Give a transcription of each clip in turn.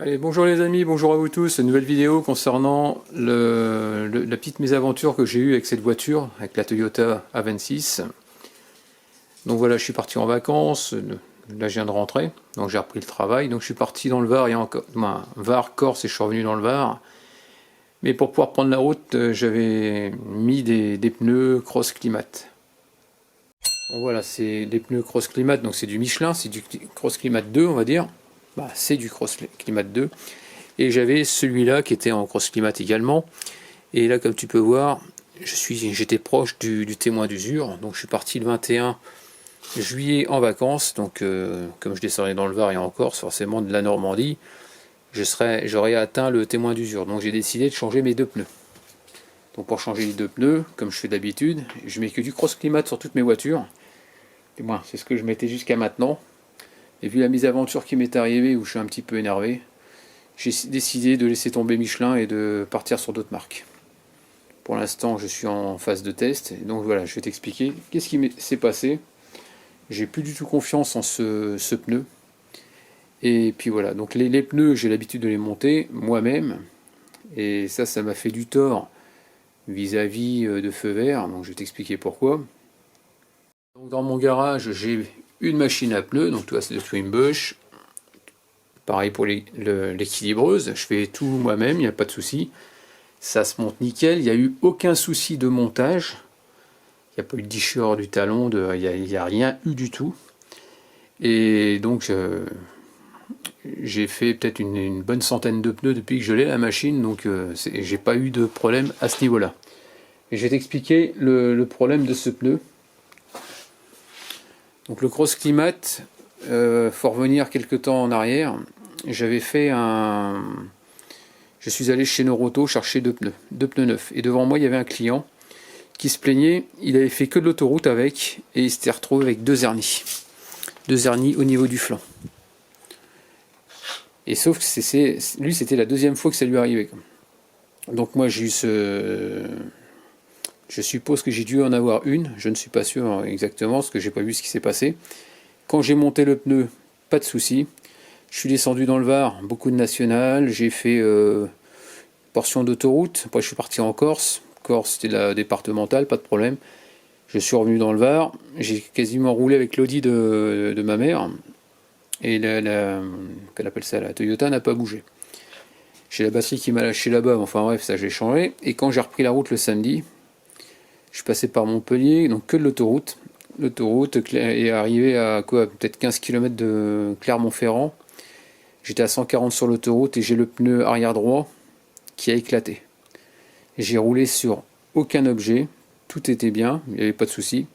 Allez, bonjour les amis, bonjour à vous tous. Une nouvelle vidéo concernant la petite mésaventure que j'ai eue avec cette voiture, avec la Toyota A26. Donc voilà, je suis parti en vacances. Là, je viens de rentrer, donc j'ai repris le travail. Donc je suis parti dans le Var, Var, Corse, et je suis revenu dans le Var. Mais pour pouvoir prendre la route, j'avais mis des pneus Cross Climat. Bon, voilà, c'est des pneus Cross Climat, donc c'est du Michelin, c'est du Cross Climat 2, on va dire. Bah, c'est du Cross Climat 2. Et j'avais celui-là qui était en Cross Climat également. Et là, comme tu peux voir, j'étais proche du témoin d'usure. Donc je suis parti le 21 juillet en vacances. Donc comme je descendais dans le Var et en Corse, forcément de la Normandie, j'aurais atteint le témoin d'usure. Donc j'ai décidé de changer mes deux pneus. Donc pour changer les deux pneus, comme je fais d'habitude, je mets que du Cross Climat sur toutes mes voitures. Du moins, c'est ce que je mettais jusqu'à maintenant. Et vu la mésaventure qui m'est arrivée, où je suis un petit peu énervé, j'ai décidé de laisser tomber Michelin et de partir sur d'autres marques. Pour l'instant, je suis en phase de test. Et donc voilà, je vais t'expliquer qu'est-ce qui s'est passé. J'ai plus du tout confiance en ce pneu. Et puis voilà, donc les pneus, j'ai l'habitude de les monter moi-même. Et ça m'a fait du tort vis-à-vis de feu vert. Donc je vais t'expliquer pourquoi. Donc dans mon garage, j'ai une machine à pneus, donc toi c'est de Twinbush. Pareil pour l'équilibreuse, je fais tout moi-même, il n'y a pas de souci. Ça se monte nickel, il n'y a eu aucun souci de montage. Il n'y a pas eu de déchirure du talon, il n'y a rien eu du tout. Et donc j'ai fait peut-être une bonne centaine de pneus depuis que je l'ai la machine, donc j'ai pas eu de problème à ce niveau-là. Et je vais t'expliquer le problème de ce pneu. Donc le Cross Climat, faut revenir quelques temps en arrière. J'avais fait je suis allé chez Noroto chercher deux pneus neufs. Et devant moi, il y avait un client qui se plaignait. Il avait fait que de l'autoroute avec, et il s'était retrouvé avec deux hernies. Deux hernies au niveau du flanc. Et sauf que lui, c'était la deuxième fois que ça lui arrivait. Donc moi, j'ai eu je suppose que j'ai dû en avoir une. Je ne suis pas sûr exactement, parce que j'ai pas vu ce qui s'est passé. Quand j'ai monté le pneu, pas de souci. Je suis descendu dans le Var, beaucoup de nationales, j'ai fait portion d'autoroute, après je suis parti en Corse. Corse, c'était la départementale, pas de problème. Je suis revenu dans le Var, j'ai quasiment roulé avec l'Audi de ma mère, et qu'elle appelle ça, la Toyota n'a pas bougé. J'ai la batterie qui m'a lâché là-bas, enfin bref, ça j'ai changé. Et quand j'ai repris la route le samedi, je suis passé par Montpellier, donc que de l'autoroute. L'autoroute est arrivée à quoi, peut-être 15 km de Clermont-Ferrand. J'étais à 140 sur l'autoroute et j'ai le pneu arrière droit qui a éclaté. J'ai roulé sur aucun objet, tout était bien, il n'y avait pas de souci.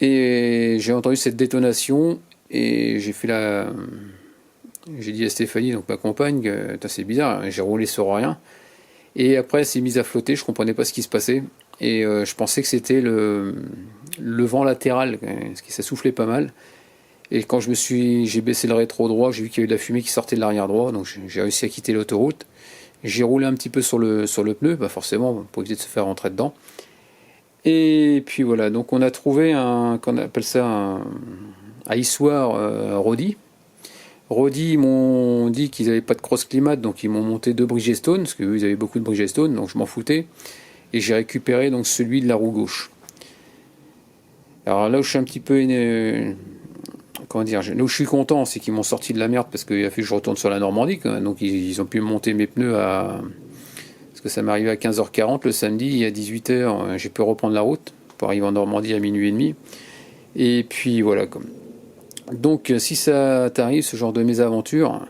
Et j'ai entendu cette détonation et j'ai dit à Stéphanie, donc ma compagne, c'est bizarre, j'ai roulé sur rien. Et après, elle s'est mise à flotter, je ne comprenais pas ce qui se passait. Et je pensais que c'était le vent latéral, parce que ça soufflait pas mal. Et quand j'ai baissé le rétro droit, j'ai vu qu'il y avait de la fumée qui sortait de l'arrière droit, donc j'ai réussi à quitter l'autoroute. J'ai roulé un petit peu sur le pneu, bah forcément, pour éviter de se faire rentrer dedans. Et puis voilà, donc on a trouvé qu'on appelle ça un hissoir Rodi. Rodi, ils m'ont dit qu'ils n'avaient pas de Cross Climat, donc ils m'ont monté deux Bridgestone, parce qu'eux ils avaient beaucoup de Bridgestone, donc je m'en foutais. Et j'ai récupéré donc celui de la roue gauche. Alors là où je suis un petit peu comment dire, là où je suis content, c'est qu'ils m'ont sorti de la merde parce qu'il a fallu que je retourne sur la Normandie, quand même. Donc ils ont pu monter mes pneus parce que ça m'est arrivé à 15h40 le samedi, et à 18h j'ai pu reprendre la route pour arriver en Normandie à minuit et demi. Et puis voilà. Donc si ça t'arrive, ce genre de mésaventure,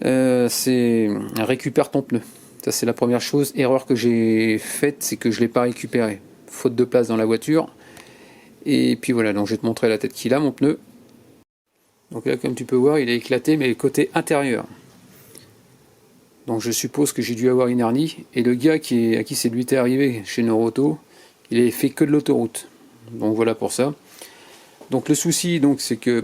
c'est récupère ton pneu. Ça c'est la première chose. Erreur que j'ai faite, c'est que je ne l'ai pas récupéré. Faute de place dans la voiture. Et puis voilà, donc je vais te montrer la tête qu'il a, mon pneu. Donc là, comme tu peux voir, il a éclaté, mais côté intérieur. Donc je suppose que j'ai dû avoir une hernie. Et le gars à qui c'est lui était arrivé chez Noroto, il avait fait que de l'autoroute. Donc voilà pour ça. Donc le souci, donc, c'est que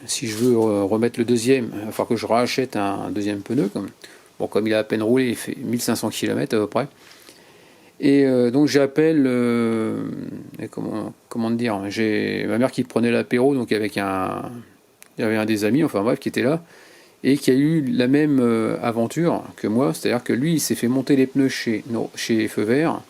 si je veux remettre le deuxième, il va falloir que je rachète un deuxième pneu. Comme il a à peine roulé, il fait 1500 km à peu près. Et donc j'appelle, comment te dire, j'ai ma mère qui prenait l'apéro, donc avec un Il y avait un des amis, enfin bref, qui était là, et qui a eu la même aventure que moi, c'est-à-dire que lui, il s'est fait monter les pneus chez Feu Vert.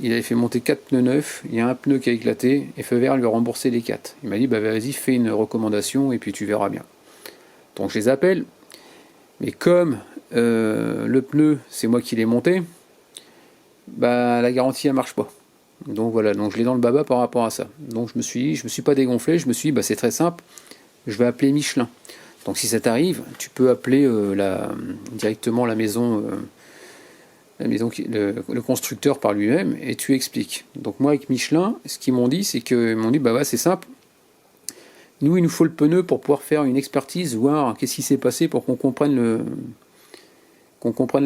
Il avait fait monter 4 pneus neufs, il y a un pneu qui a éclaté, et Feu Vert lui a remboursé les 4. Il m'a dit, bah vas-y, fais une recommandation, et puis tu verras bien. Donc je les appelle, mais comme le pneu, c'est moi qui l'ai monté, bah la garantie, elle marche pas. Donc voilà, donc je l'ai dans le baba par rapport à ça. Donc je me suis pas dégonflé, je me suis dit, bah c'est très simple, je vais appeler Michelin. Donc si ça t'arrive, tu peux appeler directement la maison, le constructeur par lui-même, et tu expliques. Donc moi avec Michelin, ce qu'ils m'ont dit, c'est qu'ils m'ont dit, bah ouais, c'est simple, nous il nous faut le pneu pour pouvoir faire une expertise, voir qu'est-ce qui s'est passé pour qu'on comprenne le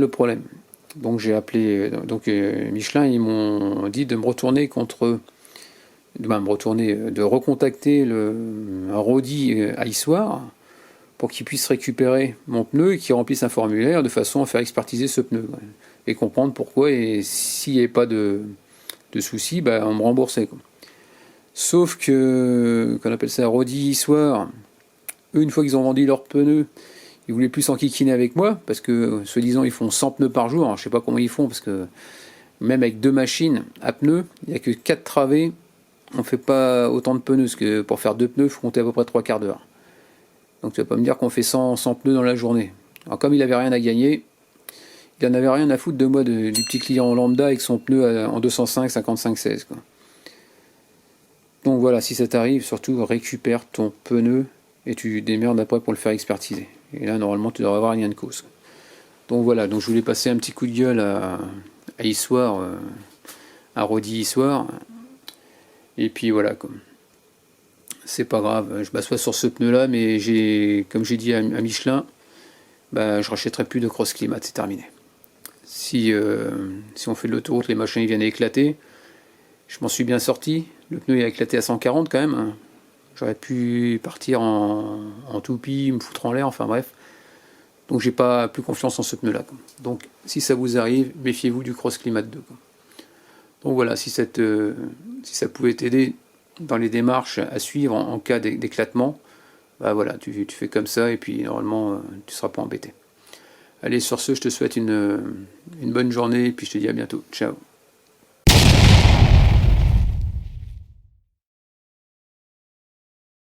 problème. Donc j'ai appelé Michelin, ils m'ont dit de me retourner de recontacter un Rodi à Issoire pour qu'il puisse récupérer mon pneu et qu'il remplisse un formulaire de façon à faire expertiser ce pneu et comprendre pourquoi, et s'il n'y avait pas de soucis, bah, on me remboursait, quoi. Sauf que, qu'on appelle ça Rodi Issoire, eux, une fois qu'ils ont vendu leurs pneus, ils voulaient plus s'enquiquiner avec moi, parce que, soi-disant, ils font 100 pneus par jour. Alors, je sais pas comment ils font, parce que même avec 2 machines à pneus, il n'y a que 4 travées, on fait pas autant de pneus, parce que pour faire 2 pneus, il faut compter à peu près 3 quarts d'heure. Donc tu vas pas me dire qu'on fait 100 pneus dans la journée. Alors comme il avait rien à gagner, il en avait rien à foutre de moi, du petit client lambda avec son pneu en 205 55 16, quoi. Donc voilà, si ça t'arrive, surtout récupère ton pneu et tu démerdes après pour le faire expertiser. Et là normalement tu devrais avoir rien de cause. Donc voilà, donc je voulais passer un petit coup de gueule à Issoire, à Rodi Issoire. Et puis voilà, quoi. C'est pas grave, je m'assois sur ce pneu là, mais comme j'ai dit à Michelin, bah, je rachèterai plus de Cross Climat, c'est terminé. Si on fait de l'autoroute, les machins ils viennent à éclater, je m'en suis bien sorti, le pneu il a éclaté à 140 quand même, hein. J'aurais pu partir en toupie, me foutre en l'air, enfin bref. Donc j'ai pas plus confiance en ce pneu là, quoi. Donc si ça vous arrive, méfiez-vous du Cross Climat 2, quoi. Donc voilà, si ça pouvait t'aider dans les démarches à suivre en cas d'éclatement, bah voilà, tu fais comme ça et puis normalement tu ne seras pas embêté. Allez, sur ce, je te souhaite une bonne journée et puis je te dis à bientôt. Ciao.